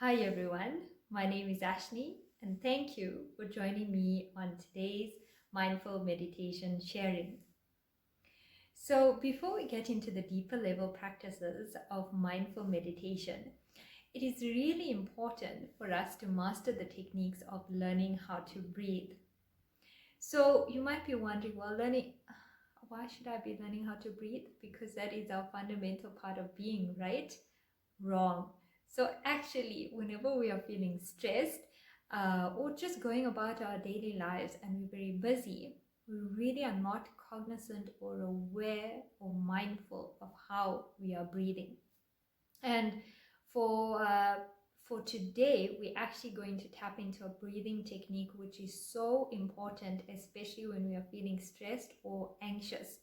Hi everyone, my name is Ashni and thank you for joining me on today's mindful meditation sharing. So before we get into the deeper level practices of mindful meditation, it is really important for us to master the techniques of learning how to breathe. So you might be wondering, why should I be learning how to breathe? Because that is our fundamental part of being, right? Wrong. So actually, whenever we are feeling stressed or just going about our daily lives and we're very busy, we really are not cognizant or aware or mindful of how we are breathing. And for for today, we're actually going to tap into a breathing technique which is so important, especially when we are feeling stressed or anxious.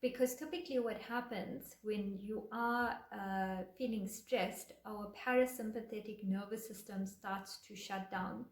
Because typically what happens when you are feeling stressed, our parasympathetic nervous system starts to shut down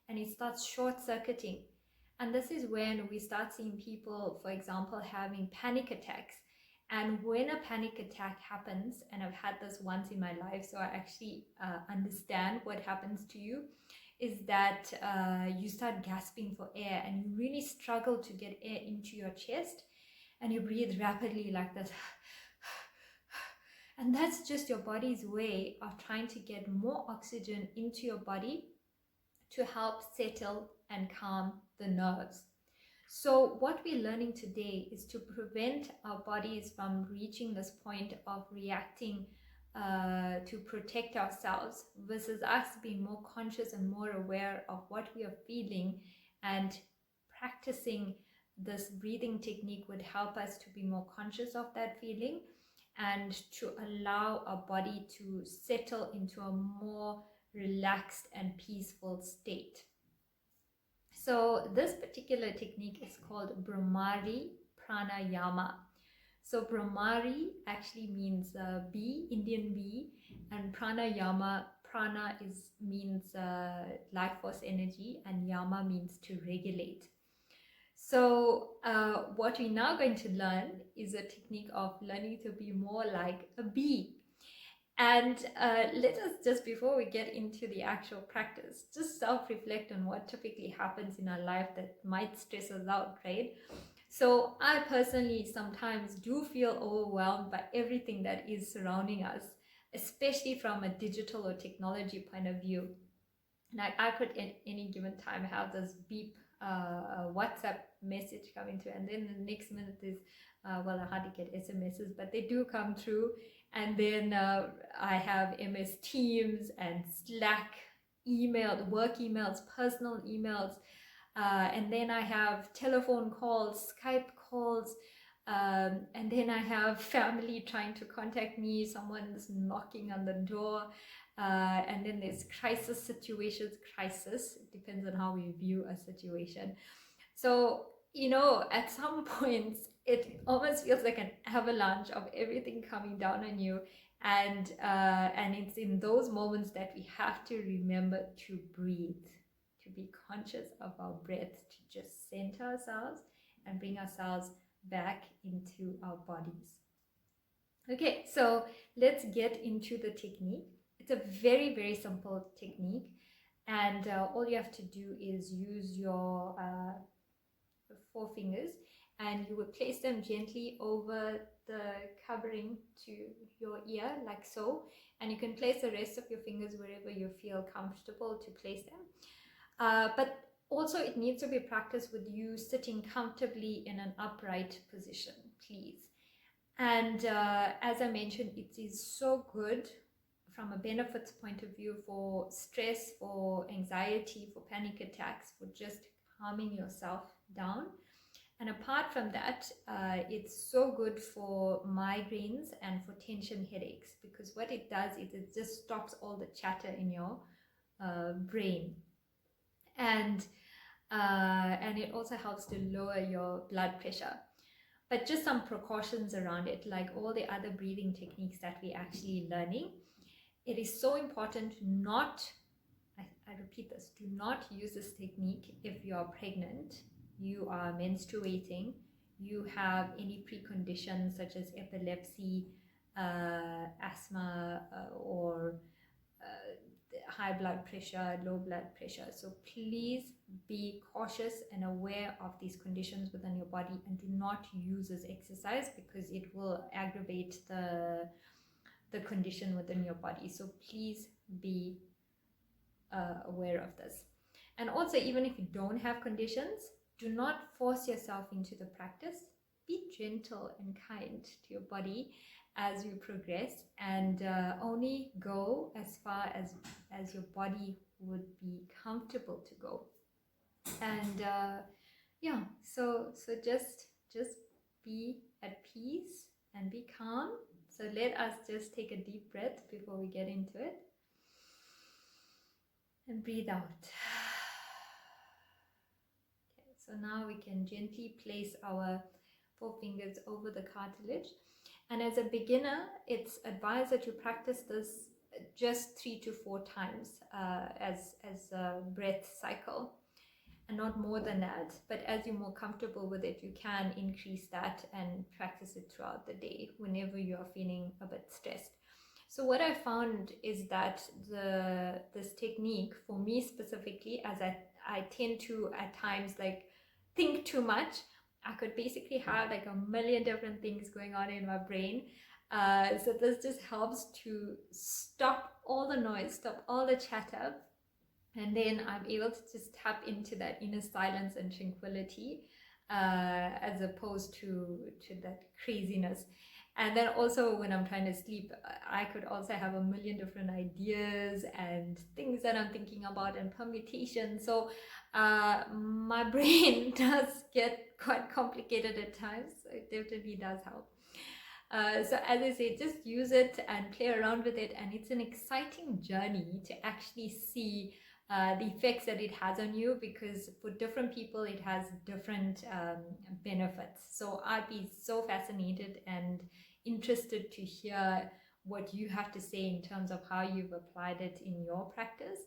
and it starts short-circuiting. And this is when we start seeing people, for example, having panic attacks. And when a panic attack happens, and I've had this once in my life, so I actually understand what happens to you, is that you start gasping for air and you really struggle to get air into your chest and you breathe rapidly like this. And that's just your body's way of trying to get more oxygen into your body to help settle and calm the nerves. So what we're learning today is to prevent our bodies from reaching this point of reacting to protect ourselves versus us being more conscious and more aware of what we are feeling, and practicing this breathing technique would help us to be more conscious of that feeling and to allow our body to settle into a more relaxed and peaceful state. So this particular technique is called Brahmali Pranayama. So Brahmari actually means bee, Indian bee, and pranayama, means life force energy, and yama means to regulate. So what we're now going to learn is a technique of learning to be more like a bee. And let us, just before we get into the actual practice, just self-reflect on what typically happens in our life that might stress us out, right? So I personally sometimes do feel overwhelmed by everything that is surrounding us, especially from a digital or technology point of view. Like I could at any given time have this beep WhatsApp message coming through, and then the next minute is well, I hardly get SMSs, but they do come through. And then I have MS Teams and Slack, email, work emails, personal emails, and then I have telephone calls, Skype calls, and then I have family trying to contact me, someone's knocking on the door, and then there's crisis situations. Crisis, it depends on how we view a situation. So, at some points, it almost feels like an avalanche of everything coming down on you. And it's in those moments that we have to remember to breathe, to be conscious of our breath, to just center ourselves and bring ourselves back into our bodies. Okay, so let's get into the technique. It's a very, very simple technique, and all you have to do is use your four fingers, and you would place them gently over the covering to your ear, like so, and you can place the rest of your fingers wherever you feel comfortable to place them. But also it needs to be practiced with you sitting comfortably in an upright position, please. And as I mentioned, it is so good from a benefits point of view for stress, for anxiety, for panic attacks, for just calming yourself down. And apart from that, it's so good for migraines and for tension headaches, because what it does is it just stops all the chatter in your brain. And it also helps to lower your blood pressure. But just some precautions around it, like all the other breathing techniques that we're actually learning. It is so important not, I repeat this, do not use this technique if you are pregnant, you are menstruating, you have any preconditions such as epilepsy, asthma, or high blood pressure, low blood pressure. So please be cautious and aware of these conditions within your body, and do not use this exercise because it will aggravate the condition within your body. So please be aware of this. And also, even if you don't have conditions, do not force yourself into the practice. Be gentle and kind to your body as you progress, and only go as far as your body would be comfortable to go. And yeah, so just be at peace and be calm. So let us just take a deep breath before we get into it, and breathe out. Okay, so now we can gently place our forefingers over the cartilage. And as a beginner, it's advised that you practice this just 3 to 4 times as a breath cycle, and not more than that. But as you're more comfortable with it, you can increase that and practice it throughout the day whenever you are feeling a bit stressed. So what I found is that this technique, for me specifically, as I tend to at times like think too much, I could basically have like a million different things going on in my brain. So this just helps to stop all the noise, stop all the chatter, and then I'm able to just tap into that inner silence and tranquility, as opposed to that craziness. And then also when I'm trying to sleep, I could also have a million different ideas and things that I'm thinking about and permutations. So my brain does get quite complicated at times. So it definitely does help. So as I say, just use it and play around with it, and it's an exciting journey to actually see the effects that it has on you, because for different people it has different benefits. So I'd be so fascinated and interested to hear what you have to say in terms of how you've applied it in your practice.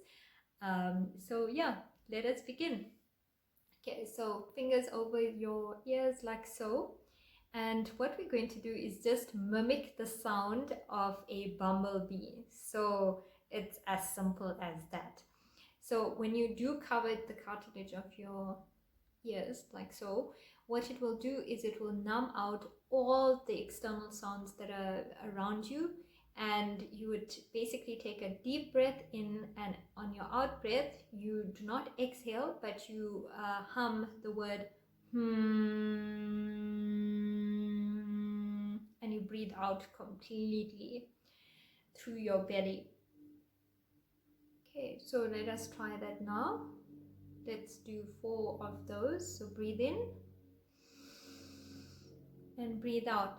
So yeah, let us begin. Okay, so fingers over your ears like so. And what we're going to do is just mimic the sound of a bumblebee. So it's as simple as that. So when you do cover the cartilage of your ears like so, what it will do is it will numb out all the external sounds that are around you, and you would basically take a deep breath in, and on your out breath you do not exhale, but you hum the word and you breathe out completely through your belly. Okay, so let us try that now. Let's do 4 of those. So breathe in and breathe out.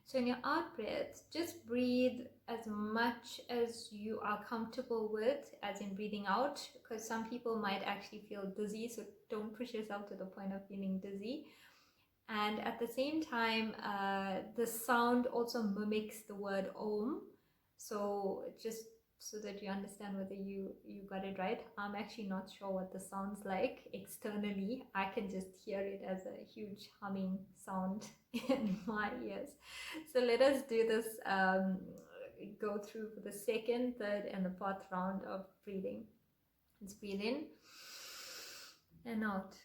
So in your out breath, just breathe as much as you are comfortable with, as in breathing out, because some people might actually feel dizzy, so don't push yourself to the point of feeling dizzy. And at the same time, the sound also mimics the word Om. So just so that you understand whether you got it right. I'm actually not sure what the sound's like externally. I can just hear it as a huge humming sound in my ears. So let us do this, go through for the second, third, and the fourth round of breathing. Let's breathe in and out.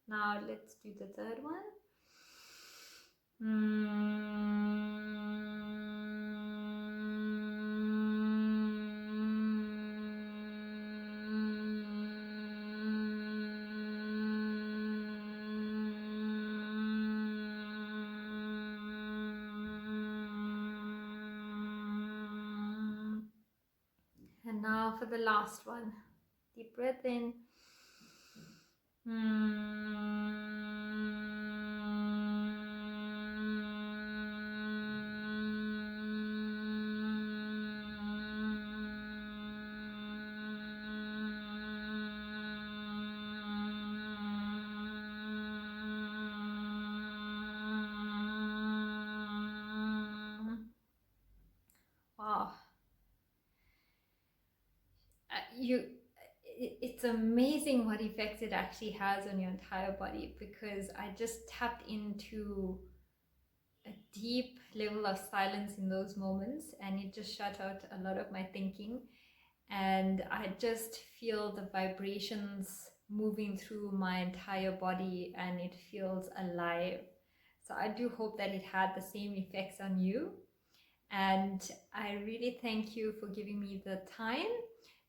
Now let's do the third one. And now for the last one. Deep breath in. Wow. It's amazing what effects it actually has on your entire body, because I just tapped into a deep level of silence in those moments, and it just shut out a lot of my thinking, and I just feel the vibrations moving through my entire body, and it feels alive. So I do hope that it had the same effects on you, and I really thank you for giving me the time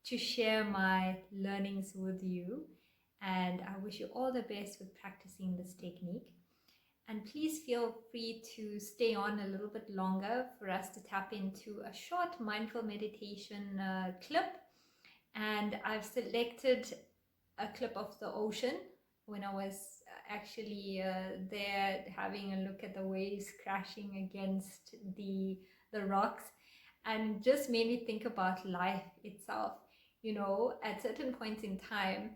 to share my learnings with you, and I wish you all the best with practicing this technique. And please feel free to stay on a little bit longer for us to tap into a short mindful meditation clip. And I've selected a clip of the ocean when I was actually there having a look at the waves crashing against the rocks, and just made me think about life itself. At certain points in time,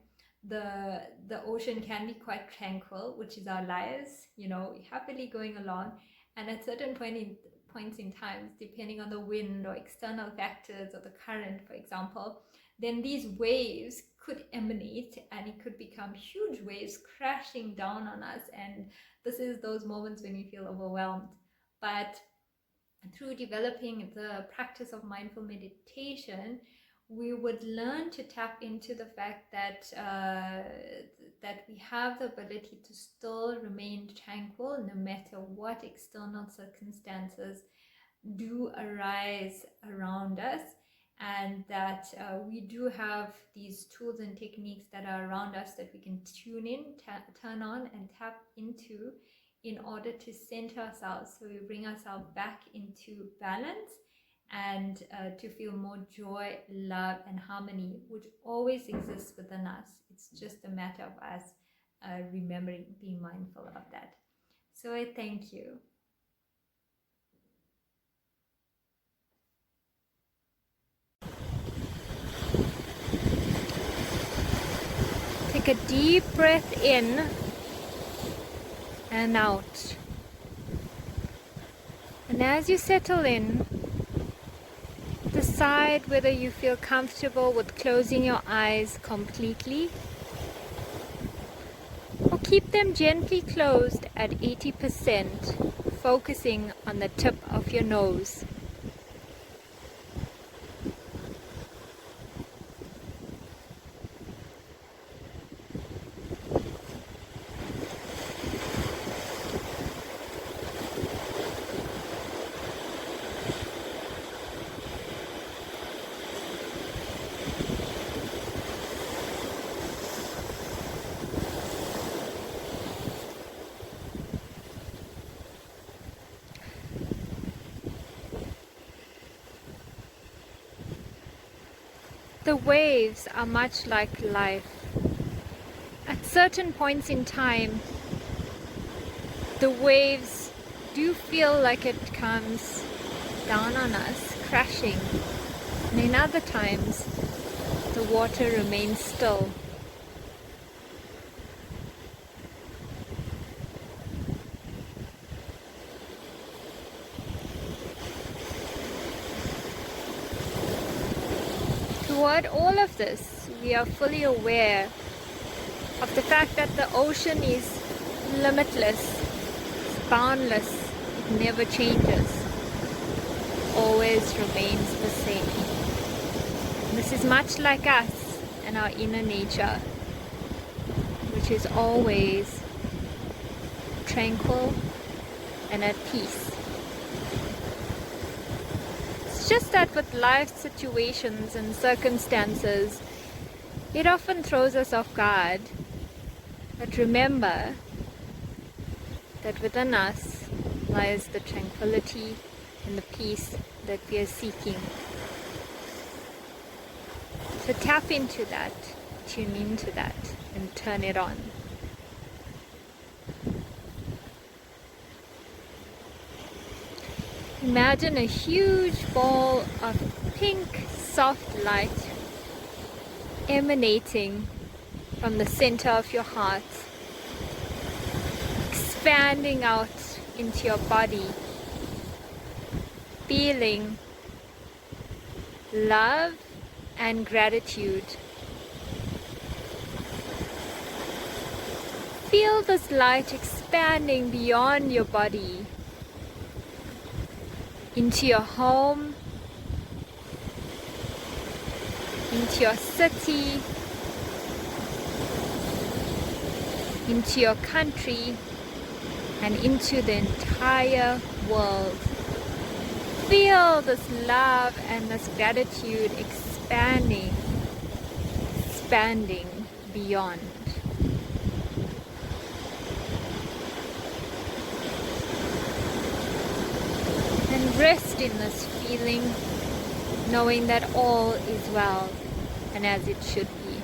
the ocean can be quite tranquil, which is our lives, happily going along. And at certain points in time, depending on the wind or external factors or the current, for example, then these waves could emanate, and it could become huge waves crashing down on us. And this is those moments when you feel overwhelmed. But through developing the practice of mindful meditation, we would learn to tap into the fact that that we have the ability to still remain tranquil no matter what external circumstances do arise around us, and that we do have these tools and techniques that are around us that we can tune in, turn on, and tap into in order to center ourselves, so we bring ourselves back into balance, and to feel more joy, love, and harmony, which always exists within us. It's just a matter of us remembering, being mindful of that. So I thank you. Take a deep breath in and out. And as you settle in, decide whether you feel comfortable with closing your eyes completely, or keep them gently closed at 80%, focusing on the tip of your nose. The waves are much like life. At certain points in time, the waves do feel like it comes down on us, crashing. And in other times, the water remains still. Toward all of this, we are fully aware of the fact that the ocean is limitless, it's boundless, it never changes, always remains the same. This is much like us and our inner nature, which is always tranquil and at peace. It's just that with life situations and circumstances, it often throws us off guard. But remember that within us lies the tranquility and the peace that we are seeking. So tap into that, tune into that and turn it on. Imagine a huge ball of pink, soft light emanating from the center of your heart, expanding out into your body, feeling love and gratitude. Feel this light expanding beyond your body into your home, into your city, into your country, and into the entire world. Feel this love and this gratitude expanding beyond. And rest in this feeling, knowing that all is well and as it should be.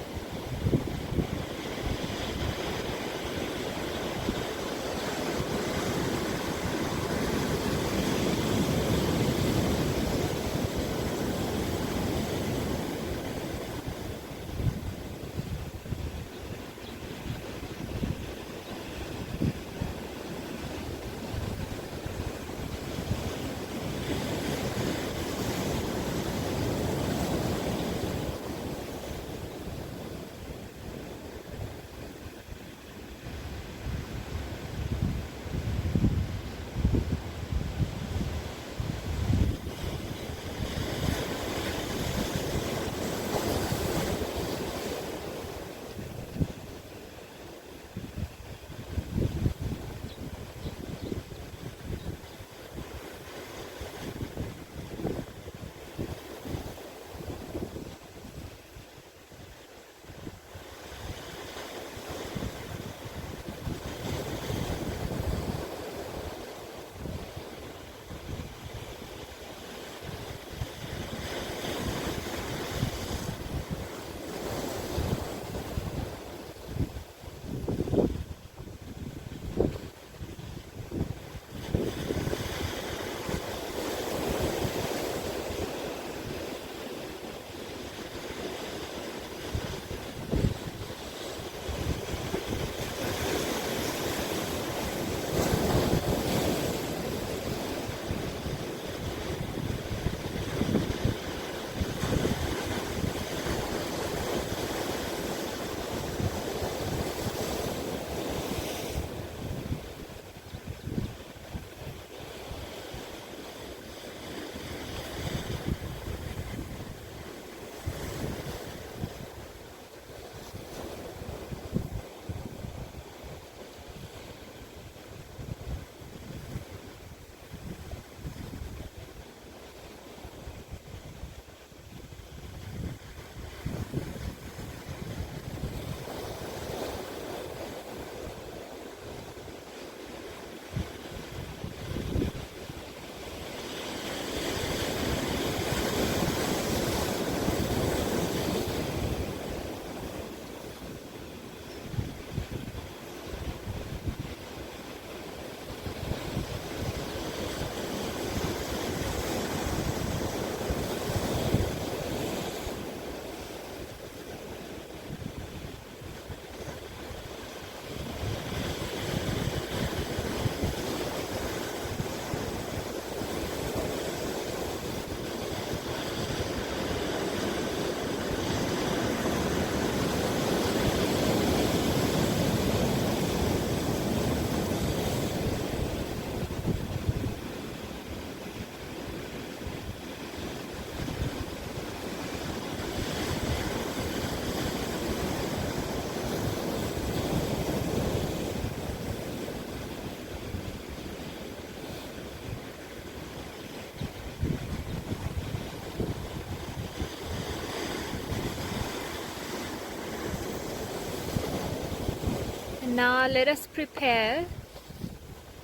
Now let us prepare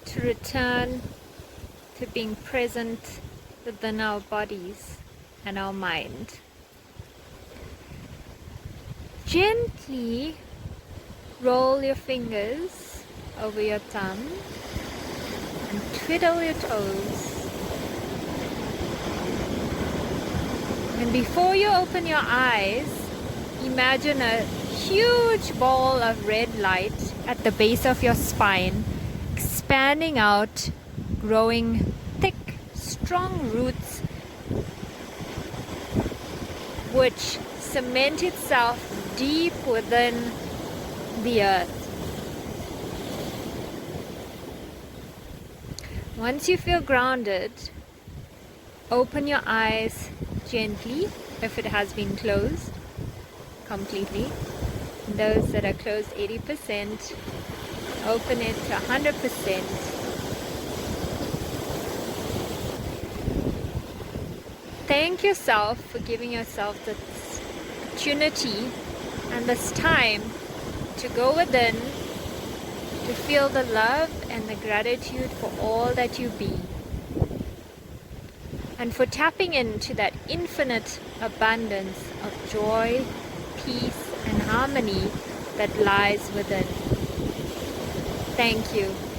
to return to being present within our bodies and our mind. Gently roll your fingers over your thumb and twiddle your toes. And before you open your eyes, imagine a huge ball of red light at the base of your spine, expanding out, growing thick, strong roots, which cement itself deep within the earth. Once you feel grounded, open your eyes gently if it has been closed completely. Those that are closed 80%, open it to 100%. Thank yourself for giving yourself this opportunity and this time to go within, to feel the love and the gratitude for all that you be, and for tapping into that infinite abundance of joy, peace, and harmony that lies within. Thank you.